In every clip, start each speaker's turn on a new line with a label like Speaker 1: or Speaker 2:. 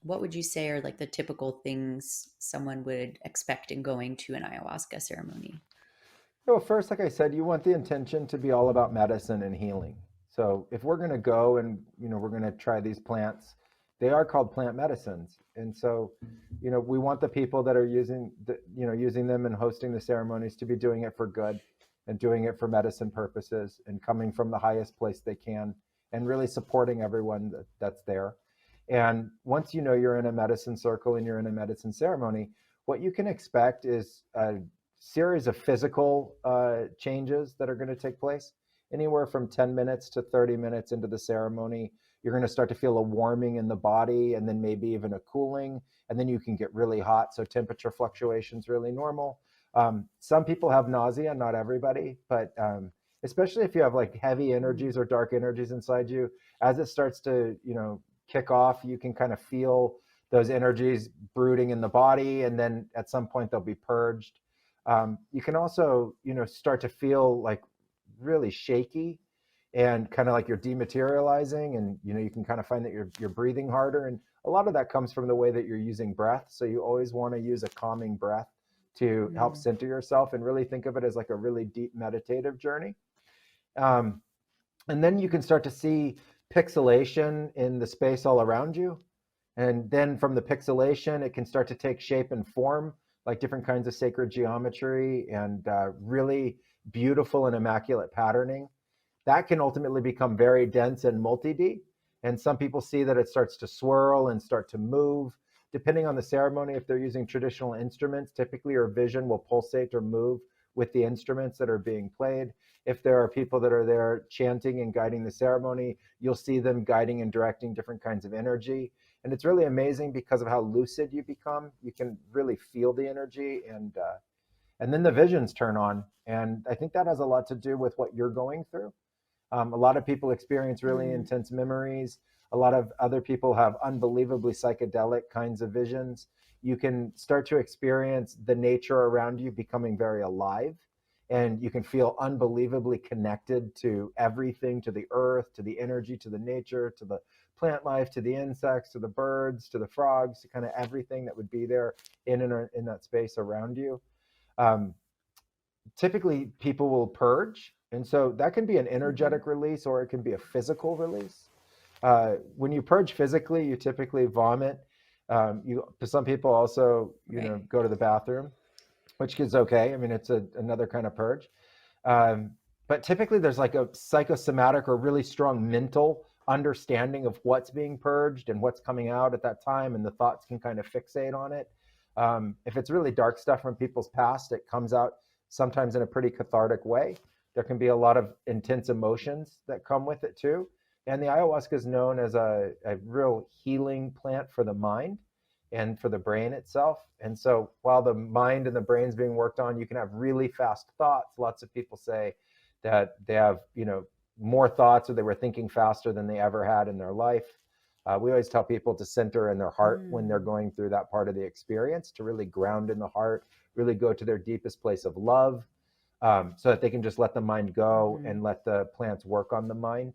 Speaker 1: What would you say are like the typical things someone would expect in going to an ayahuasca ceremony?
Speaker 2: Well, first, like I said, you want the intention to be all about medicine and healing. So if we're going to go and, we're going to try these plants, they are called plant medicines. And so, we want the people that are using them and hosting the ceremonies to be doing it for good and doing it for medicine purposes and coming from the highest place they can and really supporting everyone that's there. And once you're in a medicine circle and you're in a medicine ceremony, what you can expect is a series of physical changes that are going to take place. Anywhere from 10 minutes to 30 minutes into the ceremony, you're going to start to feel a warming in the body and then maybe even a cooling. And then you can get really hot. So temperature fluctuations really normal. Some people have nausea, not everybody, but especially if you have like heavy energies or dark energies inside you, as it starts to, kick off, you can kind of feel those energies brooding in the body. And then at some point they'll be purged. You can also, start to feel like really shaky and kind of like you're dematerializing, and you can kind of find that you're breathing harder, and a lot of that comes from the way that you're using breath. So you always want to use a calming breath to help
Speaker 1: Mm.
Speaker 2: center yourself and really think of it as like a really deep meditative journey. Um, and then you can start to see pixelation in the space all around you. And then from the pixelation, it can start to take shape and form, like different kinds of sacred geometry and really beautiful and immaculate patterning. That can ultimately become very dense and multi-D. And some people see that it starts to swirl and start to move. Depending on the ceremony, if they're using traditional instruments, typically your vision will pulsate or move with the instruments that are being played. If there are people that are there chanting and guiding the ceremony, you'll see them guiding and directing different kinds of energy. And it's really amazing because of how lucid you become. You can really feel the energy, and then the visions turn on. And I think that has a lot to do with what you're going through. A lot of people experience really
Speaker 1: Mm.
Speaker 2: intense memories. A lot of other people have unbelievably psychedelic kinds of visions. You can start to experience the nature around you becoming very alive. And you can feel unbelievably connected to everything, to the earth, to the energy, to the nature, to the plant life, to the insects, to the birds, to the frogs, to kind of everything that would be there in that space around you. Um, Typically people will purge, and so that can be an
Speaker 1: Mm-hmm.
Speaker 2: energetic release or it can be a physical release. When you purge physically, you typically vomit. Some people also
Speaker 1: Right.
Speaker 2: go to the bathroom, which is okay. I mean, it's another kind of purge. um, but typically there's like a psychosomatic or really strong mental understanding of what's being purged and what's coming out at that time, and the thoughts can kind of fixate on it. If it's really dark stuff from people's past, it comes out sometimes in a pretty cathartic way. There can be a lot of intense emotions that come with it too. And the ayahuasca is known as a real healing plant for the mind and for the brain itself. And so while the mind and the brain's being worked on, you can have really fast thoughts. Lots of people say that they have, more thoughts, or they were thinking faster than they ever had in their life. We always tell people to center in their heart when they're
Speaker 1: Mm.
Speaker 2: going through that part of the experience, to really ground in the heart, really go to their deepest place of love, so that they can just let the mind go
Speaker 1: Mm-hmm.
Speaker 2: and let the plants work on the mind.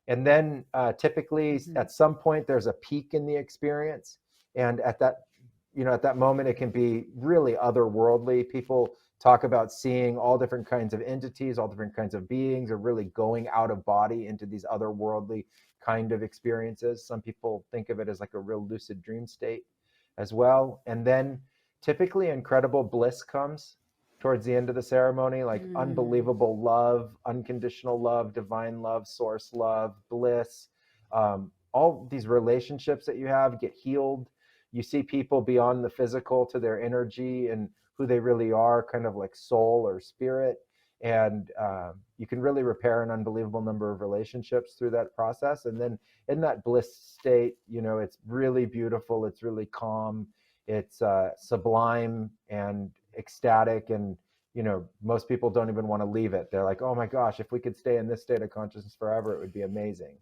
Speaker 2: And then typically
Speaker 1: Mm-hmm.
Speaker 2: at some point there's a peak in the experience, and at that moment it can be really otherworldly. People talk about seeing all different kinds of entities, all different kinds of beings, or really going out of body into these otherworldly kind of experiences. Some people think of it as like a real lucid dream state as well. And then typically incredible bliss comes towards the end of the ceremony, like
Speaker 1: Mm.
Speaker 2: unbelievable love, unconditional love, divine love, source love, bliss. All these relationships that you have get healed. You see people beyond the physical to their energy and who they really are, kind of like soul or spirit. And you can really repair an unbelievable number of relationships through that process. And then in that bliss state, it's really beautiful. It's really calm. It's sublime and ecstatic, and most people don't even want to leave it. They're like, oh my gosh, if we could stay in this state of consciousness forever, it would be amazing.